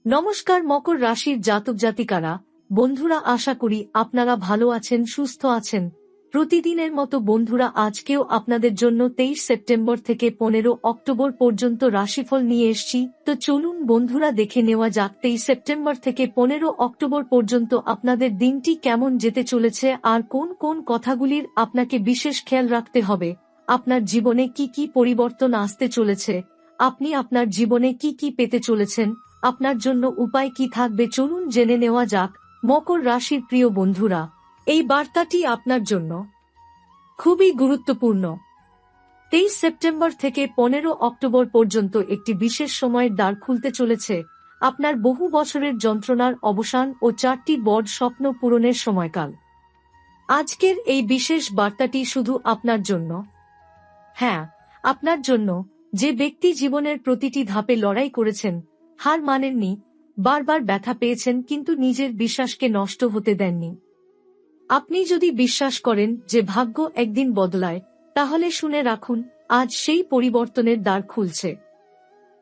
নমস্কার মকর রাশির জাতক জাতিকারা, বন্ধুরা, আশা করি আপনারা ভালো আছেন, সুস্থ আছেন। প্রতিদিনের মতো বন্ধুরা, আজকেও আপনাদের জন্য 23 সেপ্টেম্বর থেকে 15 অক্টোবর পর্যন্ত রাশিফল নিয়ে এসেছি। তো চলুন বন্ধুরা, দেখে নেওয়া যাক 23 সেপ্টেম্বর থেকে 15 অক্টোবর পর্যন্ত আপনাদের দিনটি কেমন যেতে চলেছে আর কোন কোন কথাগুলির আপনাকে বিশেষ খেয়াল রাখতে হবে। আপনার জীবনে কি কি পরিবর্তন আসতে চলেছে, আপনি আপনার জীবনে কি কি পেতে চলেছেন, আপনার জন্য উপায় কি থাকবে, চলুন জেনে নেওয়া যাক। মকর রাশির প্রিয় বন্ধুরা, এই বার্তাটি আপনার জন্য খুবই গুরুত্বপূর্ণ। 23 সেপ্টেম্বর থেকে 15 অক্টোবর পর্যন্ত একটি বিশেষ সময়ের দ্বার খুলতে চলেছে। আপনার বহু বছরের যন্ত্রণার অবসান ও 4টি বড় স্বপ্ন পূরণের সময়কাল। আজকের এই বিশেষ বার্তাটি শুধু আপনার জন্য। হ্যাঁ, আপনার জন্য, যে ব্যক্তি জীবনের প্রতিটি ধাপে লড়াই করেছেন, হার মানেননি, বারবার ব্যথা পেয়েছেন কিন্তু নিজের বিশ্বাসকে নষ্ট হতে দেননি। আপনি যদি বিশ্বাস করেন যে ভাগ্য একদিন বদলায়, তাহলে শুনে রাখুন, আজ সেই পরিবর্তনের দ্বার খুলছে।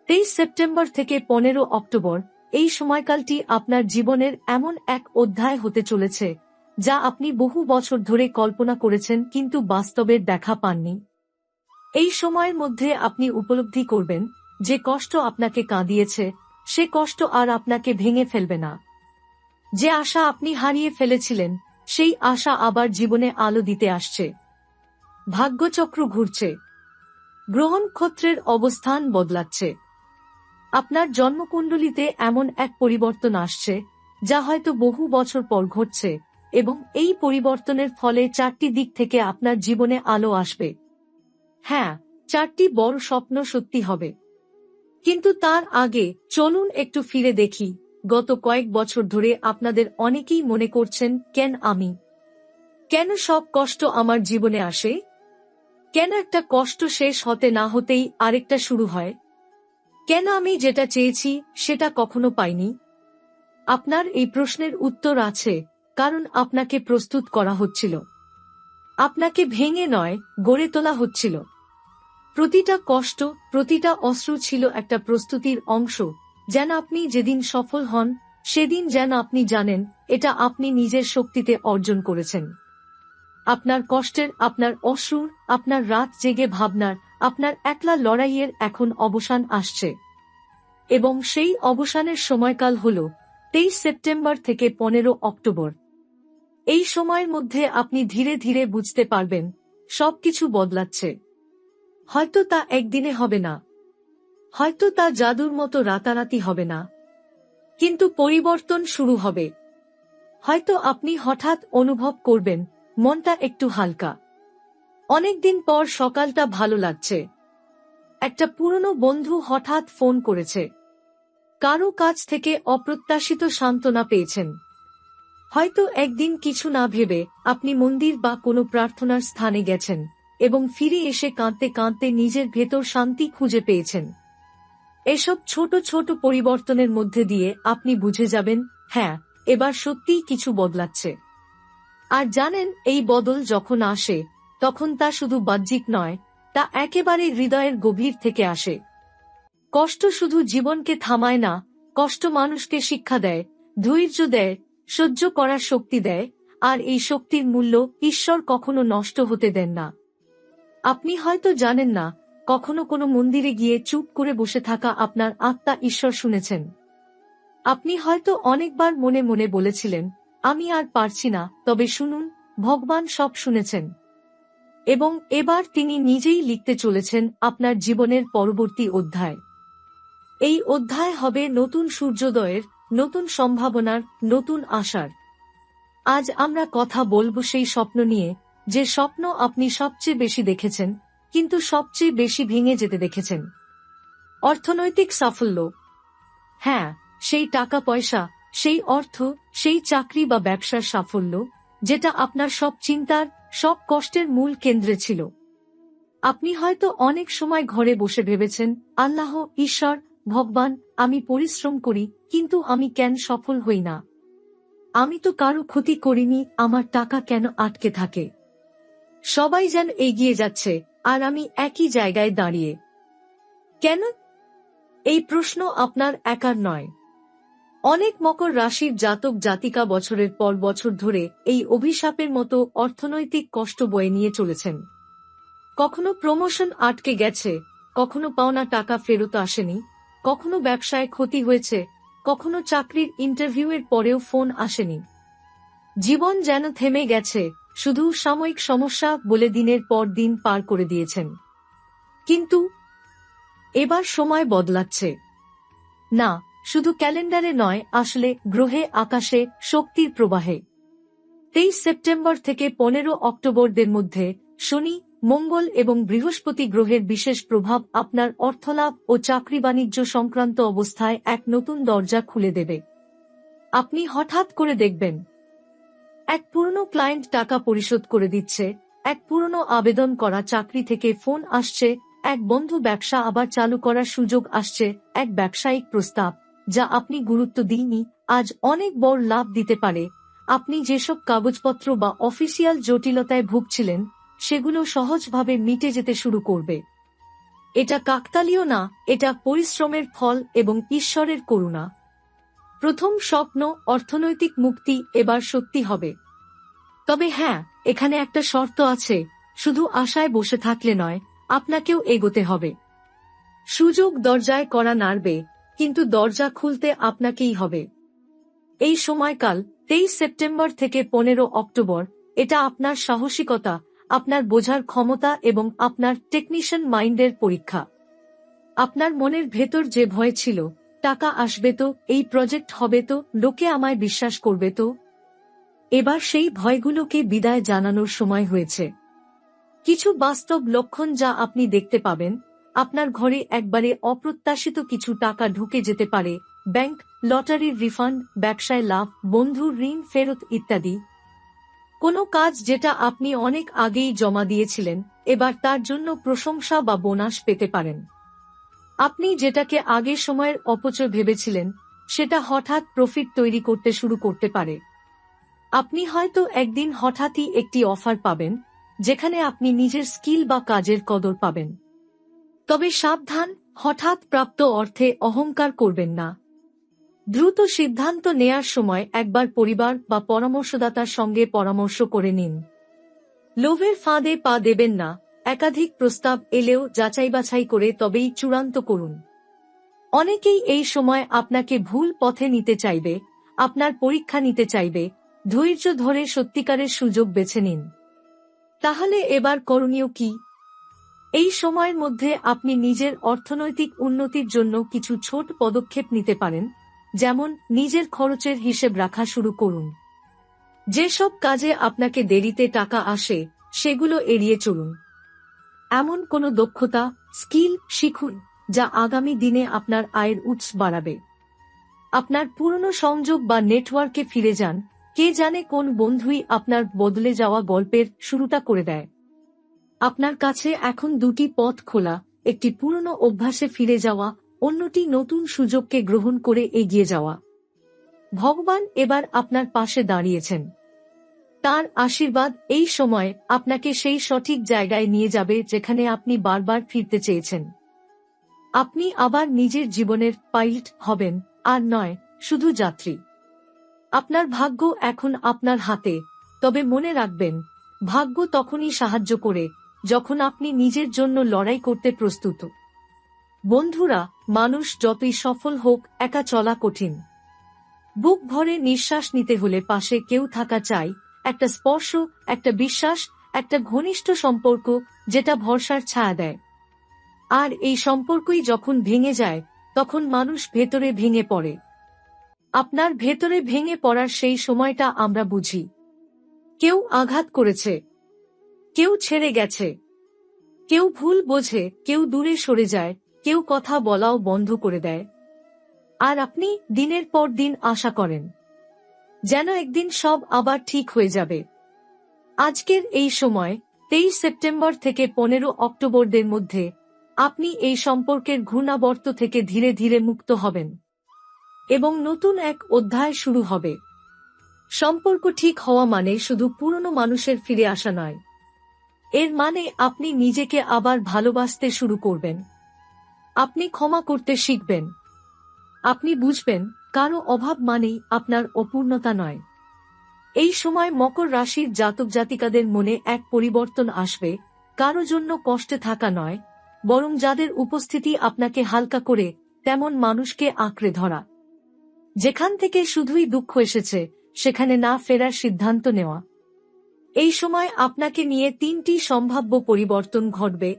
23 সেপ্টেম্বর থেকে 15 অক্টোবর, এই সময়কালটি আপনার জীবনের এমন এক অধ্যায় হতে চলেছে যা আপনি বহু বছর ধরে কল্পনা করেছেন কিন্তু বাস্তবের দেখা পাননি। এই সময়ের মধ্যে আপনি উপলব্ধি করবেন যে কষ্ট আপনাকে কাঁদিয়েছে, সে কষ্ট আর আপনাকে ভেঙে ফেলবে না। যে আশা আপনি হারিয়ে ফেলেছিলেন, সেই আশা আবার জীবনে আলো দিতে আসছে। ভাগ্যচক্র ঘুরছে, গ্রহ নক্ষত্রের অবস্থান বদলাচ্ছে। আপনার জন্মকুণ্ডলিতে এমন এক পরিবর্তন আসছে যা হয়তো বহু বছর পর ঘটছে, এবং এই পরিবর্তনের ফলে 4টি দিক থেকে আপনার জীবনে আলো আসবে। হ্যাঁ, 4টি বড় স্বপ্ন সত্যি হবে। কিন্তু তার আগে চলুন একটু ফিরে দেখি। গত কয়েক বছর ধরে আপনাদের অনেকেই মনে করছেন, কেন সব কষ্ট আমার জীবনে আসে? কেন একটা কষ্ট শেষ হতে না হতেই আরেকটা শুরু হয়? কেন আমি যেটা চেয়েছি সেটা কখনো পাইনি? আপনার এই প্রশ্নের উত্তর আছে, কারণ আপনাকে প্রস্তুত করা হচ্ছিল। আপনাকে ভেঙে নয়, গড়ে তোলা হচ্ছিল। প্রতিটা কষ্ট, প্রতিটা অশ্রু ছিল একটা প্রস্তুতির অংশ, যেন আপনি যেদিন সফল হন, সেদিন যেন আপনি জানেন এটা আপনি নিজের শক্তিতে অর্জন করেছেন। আপনার কষ্টের, আপনার অশ্রুর, আপনার রাত জেগে ভাবনার, আপনার একলা লড়াইয়ের এখন অবসান আসছে। এবং সেই অবসানের সময়কাল হল 23 সেপ্টেম্বর থেকে 15 অক্টোবর। এই সময়ের মধ্যে আপনি ধীরে ধীরে বুঝতে পারবেন সবকিছু বদলাচ্ছে। হয়তো তা একদিনে হবে না, হয়তো তা জাদুর মতো রাতারাতি হবে না, কিন্তু পরিবর্তন শুরু হবে। হয়তো আপনি হঠাৎ অনুভব করবেন মনটা একটু হালকা। অনেকদিন পর সকালটা ভালো লাগছে। একটা পুরনো বন্ধু হঠাৎ ফোন করেছে। কারো কাছ থেকে অপ্রত্যাশিত সান্ত্বনা পেয়েছেন। হয়তো একদিন কিছু না ভেবে আপনি মন্দির বা কোনো প্রার্থনার স্থানে গেছেন এবং ফিরে এসে কাঁদতে কাঁদতে নিজের ভেতর শান্তি খুঁজে পেয়েছেন। এসব ছোট ছোট পরিবর্তনের মধ্যে দিয়ে আপনি বুঝে যাবেন, হ্যাঁ, এবার সত্যিই কিছু বদলাচ্ছে। আর জানেন, এই বদল যখন আসে, তখন তা শুধু বাহ্যিক নয়, তা একেবারে হৃদয়ের গভীর থেকে আসে। কষ্ট শুধু জীবনকে থামায় না, কষ্ট মানুষকে শিক্ষা দেয়, ধৈর্য দেয়, সহ্য করার শক্তি দেয়, আর এই শক্তির মূল্য ঈশ্বর কখনো নষ্ট হতে দেন না। আপনি হয়তো জানেন না, কখনো কোনো মন্দিরে গিয়ে চুপ করে বসে থাকা আপনার আত্মা ঈশ্বর শুনেছেন। আপনি হয়তো অনেকবার মনে মনে বলেছিলেন, আমি আর পারছি না, তবে শুনুন, ভগবান সব শুনেছেন। এবং এবার তিনি নিজেই লিখতে চলেছেন আপনার জীবনের পরবর্তী অধ্যায়। এই অধ্যায় হবে নতুন সূর্যোদয়ের, নতুন সম্ভাবনার, নতুন আশার। আজ আমরা কথা বলবো সেই স্বপ্ন নিয়ে, যে স্বপ্ন আপনি সবচেয়ে বেশি দেখেছেন, কিন্তু সবচেয়ে বেশি ভেঙে যেতে দেখেছেন। অর্থনৈতিক সাফল্য। হ্যাঁ, সেই টাকা পয়সা, সেই অর্থ, সেই চাকরি বা ব্যবসার সাফল্য, যেটা আপনার সব চিন্তার, সব কষ্টের মূল কেন্দ্রে ছিল। আপনি হয়তো অনেক সময় ঘরে বসে ভেবেছেন, আল্লাহ, ঈশ্বর, ভগবান, আমি পরিশ্রম করি, কিন্তু আমি কেন সফল হই না? আমি তো কারো ক্ষতি করিনি, আমার টাকা কেন আটকে থাকে? সবাই যেন এগিয়ে যাচ্ছে, আর আমি একই জায়গায় দাঁড়িয়ে কেন? এই প্রশ্ন আপনার একার নয়। অনেক মকর রাশির জাতক জাতিকা বছরের পর বছর ধরে এই অভিশাপের মতো অর্থনৈতিক কষ্ট বয়ে নিয়ে চলেছেন। কখনো প্রমোশন আটকে গেছে, কখনো পাওনা টাকা ফেরত আসেনি, কখনো ব্যবসায় ক্ষতি হয়েছে, কখনো চাকরির ইন্টারভিউয়ের পরেও ফোন আসেনি। জীবন যেন থেমে গেছে, শুধু সাময়িক সমস্যা বলে দিনের পর দিন পার করে দিয়েছেন। কিন্তু এবার সময় বদলাচ্ছে। না, শুধু ক্যালেন্ডারে নয়, আসলে গ্রহে আকাশে শক্তির প্রবাহে। 23 সেপ্টেম্বর থেকে 15 অক্টোবরদের মধ্যে শনি, মঙ্গল এবং বৃহস্পতি গ্রহের বিশেষ প্রভাব আপনার অর্থলাভ ও চাকরি বাণিজ্য সংক্রান্ত অবস্থায় এক নতুন দরজা খুলে দেবে। আপনি হঠাৎ করে দেখবেন এক পুরনো ক্লায়েন্ট টাকা পরিশোধ করে দিচ্ছে, এক পুরনো আবেদন করা চাকরি থেকে ফোন আসছে, এক বন্ধু ব্যবসা আবার চালু করার সুযোগ আসছে, এক ব্যবসায়িক প্রস্তাব যা আপনি গুরুত্ব দিননি আজ অনেক বড় লাভ দিতে পারে। আপনি যেসব কাগজপত্র বা অফিসিয়াল জটিলতায় ভুগছিলেন সেগুলো সহজভাবে মিটে যেতে শুরু করবে। এটা কাকতালীয় না, এটা পরিশ্রমের ফল এবং ঈশ্বরের করুণা। প্রথম স্বপ্ন অর্থনৈতিক মুক্তি এবার সত্যি হবে। তবে হ্যাঁ, এখানে একটা শর্ত আছে, শুধু আশায় বসে থাকলে নয়, আপনাকেও এগোতে হবে। সুযোগ দরজায় করা নাড়বে, কিন্তু দরজা খুলতে আপনাকেই হবে। এই সময়কাল 23 সেপ্টেম্বর থেকে 15 অক্টোবর, এটা আপনার সাহসিকতা, আপনার বোঝার ক্ষমতা এবং আপনার টেকনিশিয়ান মাইন্ডের পরীক্ষা। আপনার মনের ভেতর যে ভয় ছিল, টাকা আসবে তো, এই প্রজেক্ট হবে তো, লোকে আমায় বিশ্বাস করবে তো, এবার সেই ভয়গুলোকে বিদায় জানানোর সময় হয়েছে। কিছু বাস্তব লক্ষণ যা আপনি দেখতে পাবেন, আপনার ঘরে একবারে অপ্রত্যাশিত কিছু টাকা ঢুকে যেতে পারে, ব্যাংক, লটারির রিফান্ড, ব্যবসায় লাভ, বন্ধুর ঋণ ফেরত ইত্যাদি। কোনো কাজ যেটা আপনি অনেক আগেই জমা দিয়েছিলেন, এবার তার জন্য প্রশংসা বা বোনাস পেতে পারেন। আপনি যেটাকে আগের সময়ের অপচয় ভেবেছিলেন, সেটা হঠাৎ প্রফিট তৈরি করতে শুরু করতে পারে। আপনি হয়তো একদিন হঠাৎই একটি অফার পাবেন, যেখানে আপনি নিজের স্কিল বা কাজের কদর পাবেন। তবে সাবধান, হঠাৎ প্রাপ্ত অর্থে অহংকার করবেন না। দ্রুত সিদ্ধান্ত নেয়ার সময় একবার পরিবার বা পরামর্শদাতার সঙ্গে পরামর্শ করে নিন। লোভের ফাঁদে পা দেবেন না, একাধিক প্রস্তাব এলেও যাচাই বাছাই করে তবেই চূড়ান্ত করুন। অনেকেই এই সময় আপনাকে ভুল পথে নিতে চাইবে, আপনার পরীক্ষা নিতে চাইবে, ধৈর্য ধরে সত্যিকারের সুযোগ বেছে নিন। তাহলে এবার করণীয় কি? এই সময়ের মধ্যে আপনি নিজের অর্থনৈতিক উন্নতির জন্য কিছু ছোট পদক্ষেপ নিতে পারেন, যেমন নিজের খরচের হিসেব রাখা শুরু করুন। যেসব কাজে আপনাকে দেরিতে টাকা আসে সেগুলো এড়িয়ে চলুন। এমন কোনো দক্ষতা, স্কিল শিখুন যা আগামী দিনে আপনার আয়ের উৎস বাড়াবে। আপনার পুরনো সংযোগ বা নেটওয়ার্কে ফিরে যান, কে জানে কোন বন্ধুই আপনার বদলে যাওয়া গল্পের শুরুটা করে দেয়। আপনার কাছে এখন দুটি পথ খোলা, একটি পুরনো অভ্যাসে ফিরে যাওয়া, অন্যটি নতুন সুযোগকে গ্রহণ করে এগিয়ে যাওয়া। ভগবান এবার আপনার পাশে দাঁড়িয়েছেন। তার আশীর্বাদ এই সময় আপনাকে সেই সঠিক জায়গায় নিয়ে যাবে যেখানে আপনি বারবার ফিরতে চেয়েছেন। আপনি আবার নিজের জীবনের পাইলট হবেন, আর নয় শুধু যাত্রী। আপনার ভাগ্য এখন আপনার হাতে, তবে মনে রাখবেন, ভাগ্য তখনই সাহায্য করে যখন আপনি নিজের জন্য লড়াই করতে প্রস্তুত। বন্ধুরা, মানুষ যতই সফল হোক, একা চলা কঠিন। বুক ভরে নিঃশ্বাস নিতে হলে পাশে কেউ থাকা চাই, একটা স্পর্শ, একটা বিশ্বাস, একটা ঘনিষ্ঠ সম্পর্ক যেটা ভরসার ছায়া দেয়। আর এই সম্পর্কই যখন ভেঙে যায়, তখন মানুষ ভেতরে ভেঙে পড়ে। আপনার ভেতরে ভেঙে পড়ার সেই সময়টা আমরা বুঝি। কেউ আঘাত করেছে, কেউ ছেড়ে গেছে, কেউ ভুল বোঝে, কেউ দূরে সরে যায়, কেউ কথা বলাও বন্ধ করে দেয়। আর আপনি দিনের পর দিন আশা করেন যেন একদিন সব আবার ঠিক হয়ে যাবে। আজকের এই সময় 23 সেপ্টেম্বর থেকে 15 অক্টোবরদের মধ্যে আপনি এই সম্পর্কের ঘূর্ণাবর্ত থেকে ধীরে ধীরে মুক্ত হবেন এবং নতুন এক অধ্যায় শুরু হবে। সম্পর্ক ঠিক হওয়া মানে শুধু পুরনো মানুষের ফিরে আসা নয়, এর মানে আপনি নিজেকে আবার ভালোবাসতে শুরু করবেন। আপনি ক্ষমা করতে শিখবেন। আপনি বুঝবেন কারো অভাব মানেই আপনার অপূর্ণতা নয়। এই সময় মকর রাশির জাতক জাতিকাদের মনে এক পরিবর্তন আসবে, কারো জন্য কষ্টে থাকা নয়, বরং যাদের উপস্থিতি আপনাকে হালকা করে তেমন মানুষকে আঁকড়ে ধরা। যেখান থেকে শুধুই দুঃখ এসেছে সেখানে না ফেরার সিদ্ধান্ত নেওয়া। এই সময় আপনাকে নিয়ে 3টি সম্ভাব্য পরিবর্তন ঘটবে।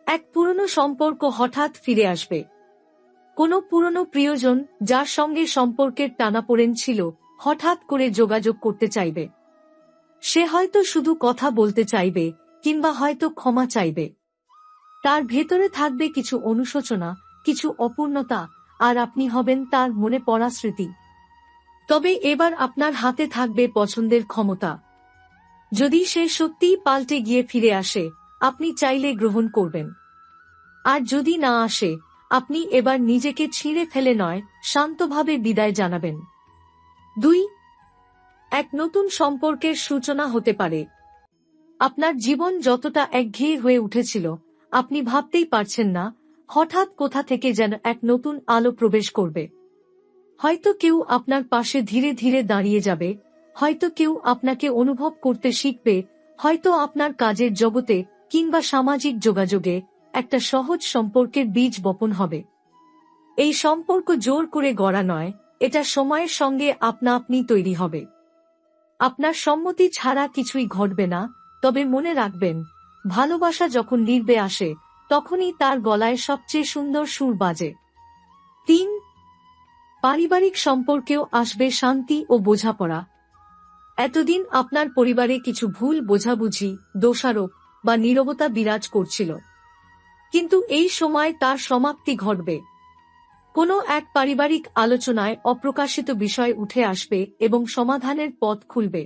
এক পুরনো সম্পর্ক হঠাৎ ফিরে আসবে। কোনো পুরনো প্রিয়জন যার সঙ্গে সম্পর্কের টানাপোড়েন ছিল হঠাৎ করে যোগাযোগ করতে চাইবে। সে হয়তো শুধু কথা বলতে চাইবে কিংবা হয়তো ক্ষমা চাইবে। তার ভেতরে থাকবে কিছু অনুশোচনা, কিছু অপূর্ণতা, আর আপনি হবেন তার মনে পড়া স্মৃতি। তবে এবার আপনার হাতে থাকবে পছন্দের ক্ষমতা। যদি সে সত্যিই পাল্টে গিয়ে ফিরে আসে, আপনি চাইলে গ্রহণ করবেন। আর যদি না আসে, আপনি এবার নিজেকে ছিঁড়ে ফেলে নয়, শান্তভাবে বিদায় জানাবেন। 2. এক নতুন সম্পর্কের সূচনা হতে পারে। আপনার জীবন যতটা একঘেয়ে হয়ে উঠেছিল, আপনি ভাবতেই পারছেন না, হঠাৎ কোথা থেকে যেন এক নতুন আলো প্রবেশ করবে। হয়তো কেউ আপনার পাশে ধীরে ধীরে দাঁড়িয়ে যাবে, হয়তো কেউ আপনাকে অনুভব করতে শিখবে, হয়তো আপনার কাজের জগতে কিংবা সামাজিক যোগাযোগে একটা সহজ সম্পর্কের বীজ বপন হবে। এই সম্পর্ক জোর করে গড়া নয়, এটা সময়ের সঙ্গে আপনা আপনি তৈরি হবে। আপনার সম্মতি ছাড়া কিছুই ঘটবে না, তবে মনে রাখবেন, ভালোবাসা যখন নির্বে আসে তখনই তার গলায় সবচেয়ে সুন্দর সুর বাজে। 3. পারিবারিক সম্পর্কেও আসবে শান্তি ও বোঝাপড়া। এতদিন আপনার পরিবারে কিছু ভুল বোঝাবুঝি, দোষারোপ বা নীরবতা বিরাজ করছিল, কিন্তু এই সময় তার সমাপ্তি ঘটবে। কোনো এক পারিবারিক আলোচনায় অপ্রকাশিত বিষয় উঠে আসবে এবং সমাধানের পথ খুলবে।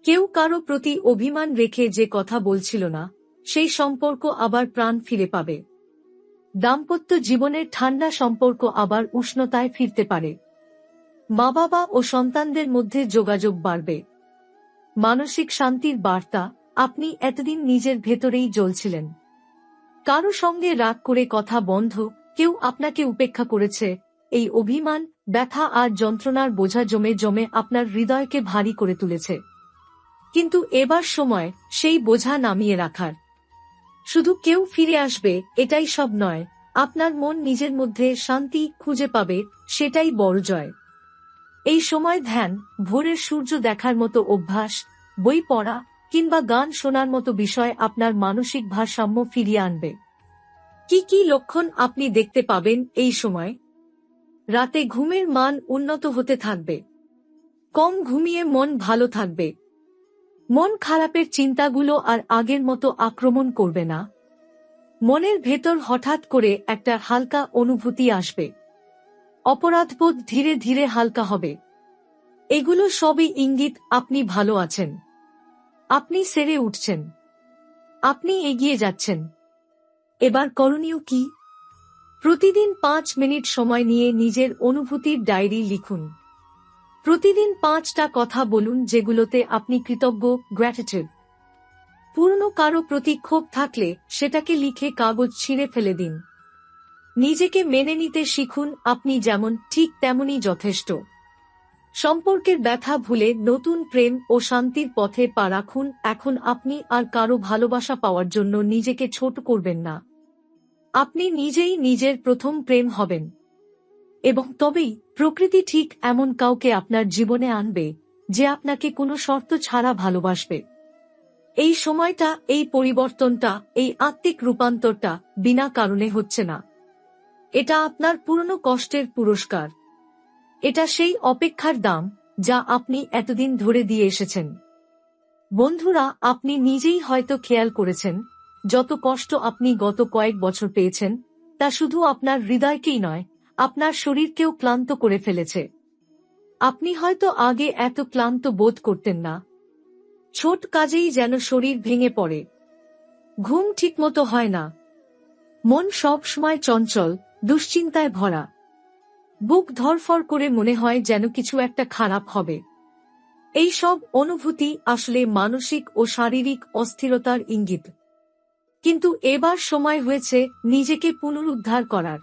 কেউ কারো প্রতি অভিমান রেখে যে কথা বলছিল না, সেই সম্পর্ক আবার প্রাণ ফিরে পাবে। দাম্পত্য জীবনের ঠান্ডা সম্পর্ক আবার উষ্ণতায় ফিরতে পারে। মা বাবা ও সন্তানদের মধ্যে যোগাযোগ বাড়বে। মানসিক শান্তির বার্তা, আপনি এতদিন নিজের ভেতরেই জ্বলছিলেন। কারো সঙ্গে রাগ করে কথা বন্ধ, কেউ আপনাকে উপেক্ষা করেছে, এই অভিমান, ব্যথা আর যন্ত্রণার বোঝা জমে জমে আপনার হৃদয়কে ভারী করে তুলেছে। কিন্তু এবার সময় সেই বোঝা নামিয়ে রাখার। শুধু কেউ ফিরে আসবে এটাই সব নয়, আপনার মন নিজের মধ্যে শান্তি খুঁজে পাবে, সেটাই বড় জয়। এই সময় ধ্যান, ভোরের সূর্য দেখার মতো অভ্যাস, বই পড়া কিংবা গান শোনার মতো বিষয় আপনার মানসিক ভারসাম্য ফিরিয়ে আনবে। কি কি লক্ষণ আপনি দেখতে পাবেন এই সময়? রাতে ঘুমের মান উন্নত হতে থাকবে। কম ঘুমিয়ে মন ভালো থাকবে। মন খারাপের চিন্তাগুলো আর আগের মতো আক্রমণ করবে না। মনের ভেতর হঠাৎ করে একটা হালকা অনুভূতি আসবে। অপরাধবোধ ধীরে ধীরে হালকা হবে। এগুলো সবই ইঙ্গিত আপনি ভালো আছেন। আপনি সেরে উঠছেন। আপনি এগিয়ে যাচ্ছেন। এবার করণীয় কি? প্রতিদিন 5 মিনিট সময় নিয়ে নিজের অনুভূতির ডায়েরি লিখুন। প্রতিদিন 5টা কথা বলুন যেগুলোতে আপনি কৃতজ্ঞ, গ্র্যাটিটিউড। পুরনো কারো প্রতি ক্ষোভ থাকলে সেটাকে লিখে কাগজ ছিঁড়ে ফেলে দিন। নিজেকে মেনে নিতে শিখুন, আপনি যেমন ঠিক তেমনই যথেষ্ট। সম্পর্কের ব্যথা ভুলে নতুন প্রেম ও শান্তির পথে পা রাখুন। এখন আপনি আর কারো ভালোবাসা পাওয়ার জন্য নিজেকে ছোট করবেন না। আপনি নিজেই নিজের প্রথম প্রেম হবেন। এবং তবেই প্রকৃতি ঠিক এমন কাউকে আপনার জীবনে আনবে যে আপনাকে কোনো শর্ত ছাড়া ভালোবাসবে। এই সময়টা, এই পরিবর্তনটা, এই আত্মিক রূপান্তরটা বিনা কারণে হচ্ছে না। এটা আপনার পুরনো কষ্টের পুরস্কার। এটা সেই অপেক্ষার দাম যা আপনি এতদিন ধরে দিয়ে এসেছেন। বন্ধুরা, আপনি নিজেই হয়তো খেয়াল করেছেন, যত কষ্ট আপনি গত কয়েক বছর পেয়েছেন, তা শুধু আপনার হৃদয়কেই নয়, আপনার শরীরকেও ক্লান্ত করে ফেলেছে। আপনি হয়তো আগে এত ক্লান্ত বোধ করতেন না। ছোট কাজেই যেন শরীর ভেঙে পড়ে। ঘুম ঠিকমতো হয় না। মন সব সময় চঞ্চল, দুশ্চিন্তায় ভরা। বুক ধড়ফড় করে মনে হয় যেন কিছু একটা খারাপ হবে। এই সব অনুভূতি আসলে মানসিক ও শারীরিক অস্থিরতার ইঙ্গিত। কিন্তু এবার সময় হয়েছে নিজেকে পুনরুদ্ধার করার।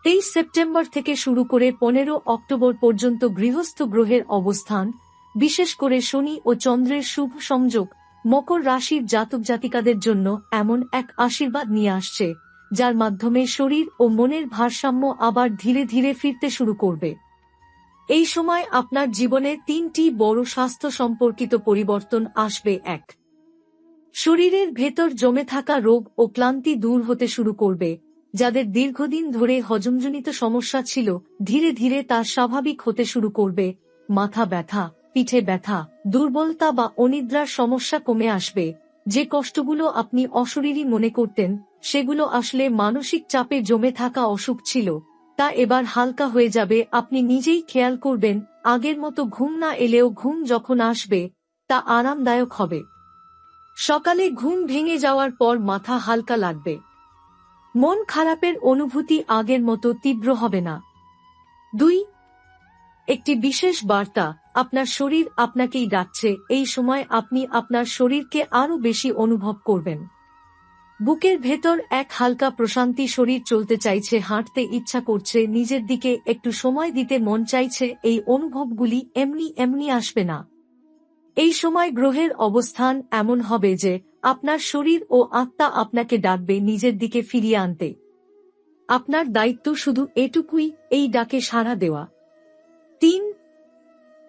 23 সেপ্টেম্বর থেকে শুরু করে 15 অক্টোবর পর্যন্ত গৃহস্থ গ্রহের অবস্থান, বিশেষ করে শনি ও চন্দ্রের শুভ সংযোগ, মকর রাশির জাতক জাতিকাদের জন্য এমন এক আশীর্বাদ নিয়ে আসছে, যার মাধ্যমে শরীর ও মনের ভারসাম্য আবার ধীরে ধীরে ফিরতে শুরু করবে। এই সময় আপনার জীবনে 3টি বড় স্বাস্থ্য সম্পর্কিত পরিবর্তন আসবে। 1. শরীরের ভেতর জমে থাকা রোগ ও ক্লান্তি দূর হতে শুরু করবে। যাদের দীর্ঘদিন ধরে হজমজনিত সমস্যা ছিল, ধীরে ধীরে তা স্বাভাবিক হতে শুরু করবে। মাথা ব্যথা, পিঠে ব্যথা, দুর্বলতা বা অনিদ্রার সমস্যা কমে আসবে। যে কষ্টগুলো আপনি অশরীরী মনে করতেন, সেগুলো আসলে মানসিক চাপে জমে থাকা অসুখ ছিল, তা এবার হালকা হয়ে যাবে। আপনি নিজেই খেয়াল করবেন, আগের মতো ঘুম না এলেও ঘুম যখন আসবে, তা আরামদায়ক হবে। সকালে ঘুম ভেঙে যাওয়ার পর মাথা হালকা লাগবে। মন খারাপের অনুভূতি আগের মতো তীব্র হবে না। 2. একটি বিশেষ বার্তা, আপনার শরীর আপনাকেই ডাকছে। এই সময় আপনি আপনার শরীরকে আরো বেশি অনুভব করবেন। বুকের ভেতর এক হালকা প্রশান্তি, শরীর চলতে চাইছে, হাঁটতে ইচ্ছা করছে, নিজের দিকে একটু সময় দিতে মন চাইছে। এই অনুভবগুলি এমনি এমনি আসবে না। এই সময় গ্রহের অবস্থান এমন হবে যে আপনার শরীর ও আত্মা আপনাকে ডাকবে নিজের দিকে ফিরিয়ে আনতে। আপনার দায়িত্ব শুধু এটুকুই, এই ডাকে সাড়া দেওয়া। 3.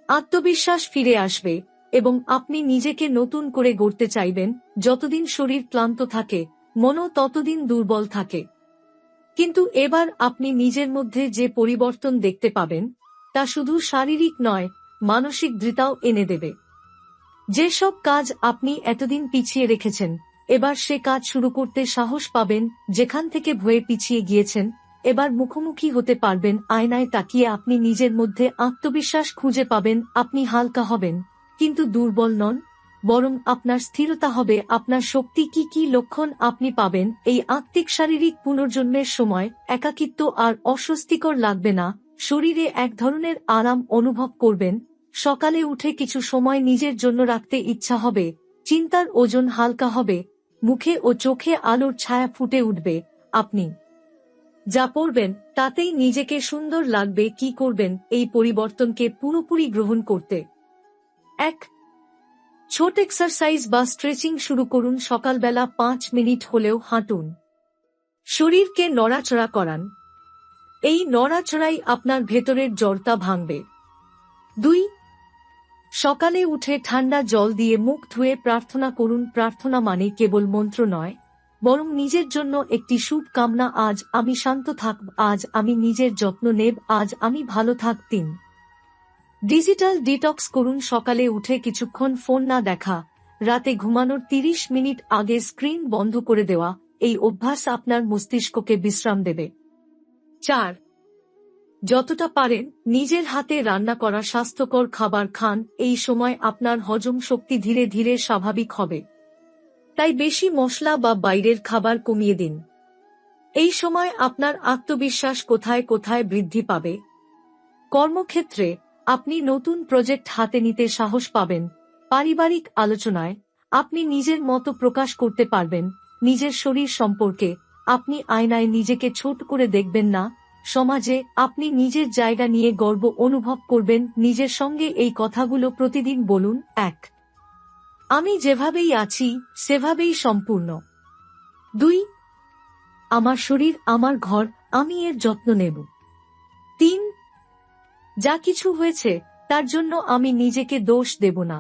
আত্মবিশ্বাস ফিরে আসবে এবং আপনি নিজেকে নতুন করে গড়তে চাইবেন। যতদিন শরীর ক্লান্ত থাকে, মনও ততদিন দুর্বল থাকে। কিন্তু এবার আপনি নিজের মধ্যে যে পরিবর্তন দেখতে পাবেন, তা শুধু শারীরিক নয়, মানসিক দৃঢ়তাও এনে দেবে। যেসব কাজ আপনি এতদিন পিছিয়ে রেখেছেন, এবার সে কাজ শুরু করতে সাহস পাবেন। যেখান থেকে ভয়ে পিছিয়ে গিয়েছেন, এবার মুখোমুখি হতে পারবেন। আয়নায় তাকিয়ে আপনি নিজের মধ্যে আত্মবিশ্বাস খুঁজে পাবেন। আপনি হালকা হবেন, কিন্তু দুর্বল নন, বরং আপনার স্থিরতা হবে। আপনার শক্তি কি কি লক্ষণ আপনি পাবেন? এই আত্মিক শারীরিক পুনর্জন্মের সময় একাকিত্ব আর অস্বস্তিকর লাগবে না, শরীরে এক ধরনের আরাম অনুভব করবেন। সকালে উঠে কিছু সময় নিজের জন্য রাখতে ইচ্ছা হবে। চিন্তার ওজন হালকা হবে, মুখে ও চোখে আলোর ছায়া ফুটে উঠবে। আপনি যা পড়বেন তাতেই নিজেকে সুন্দর লাগবে। কি করবেন এই পরিবর্তনকে পুরোপুরি গ্রহণ করতে? 1. ছোট এক্সারসাইজ বা স্ট্রেচিং শুরু করুন। সকালবেলা 5 মিনিট হলেও হাঁটুন, শরীরকে নড়াচড়া করান। এই নড়াচড়াই আপনার ভেতরের জড়তা ভাঙবে। 2. সকালে উঠে ঠান্ডা জল দিয়ে মুখ ধুয়ে প্রার্থনা করুন। প্রার্থনা মানে কেবল মন্ত্র নয়, বরং নিজের জন্য একটি শুভ কামনা। আজ আমি শান্ত থাকব, আজ আমি নিজের যত্ন নেব, আজ আমি ভালো থাক। 3. ডিজিটাল ডিটক্স করুন। সকালে উঠে কিছুক্ষণ ফোন না দেখা, রাতে ঘুমানোর 30 মিনিট আগে স্ক্রিন বন্ধ করে দেওয়া। এই অভ্যাস আপনার মস্তিষ্ককে বিশ্রাম দেবে। 4. যতটা পারেন নিজের হাতে রান্না করা স্বাস্থ্যকর খাবার খান। এই সময় আপনার হজম শক্তি ধীরে ধীরে স্বাভাবিক হবে, তাই বেশি মশলা বা বাইরের খাবার কমিয়ে দিন। এই সময় আপনার আত্মবিশ্বাস কোথায় কোথায় বৃদ্ধি পাবে। কর্মক্ষেত্রে আপনি নতুন প্রজেক্ট হাতে নিতে সাহস পাবেন। পারিবারিক আলোচনায় আপনি নিজের মতো প্রকাশ করতে পারবেন। নিজের শরীর সম্পর্কে আপনি আয়নায় নিজেকে ছোট করে দেখবেন না। সমাজে আপনি নিজের জায়গা নিয়ে গর্ব অনুভব করবেন। নিজের সঙ্গে এই কথাগুলো প্রতিদিন বলুন। 1. আমি যেভাবেই আছি সেভাবেই সম্পূর্ণ। 2. আমার শরীর আমার ঘর, আমি এর যত্ন নেব। 3. যা কিছু হয়েছে তার জন্য আমি নিজেকে দোষ দেব না।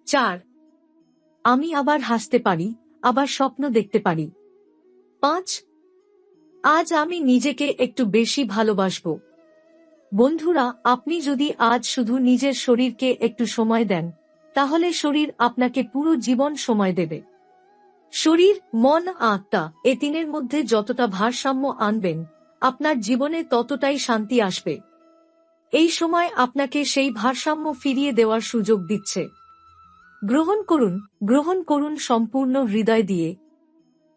4. আমি আবার হাসতে পারি, আবার স্বপ্ন দেখতে পারি। 5. আজ আমি নিজেকে একটু বেশি ভালোবাসব। বন্ধুরা, আপনি যদি আজ শুধু নিজের শরীরকে একটু সময় দেন, তাহলে শরীর আপনাকে পুরো জীবন সময় দেবে। শরীর, মন, আত্মা এ তিনের মধ্যে যতটা ভারসাম্য আনবেন, আপনার জীবনে ততটাই শান্তি আসবে। এই সময় আপনাকে সেই ভারসাম্য ফিরিয়ে দেওয়ার সুযোগ দিচ্ছে। গ্রহণ করুন সম্পূর্ণ হৃদয় দিয়ে।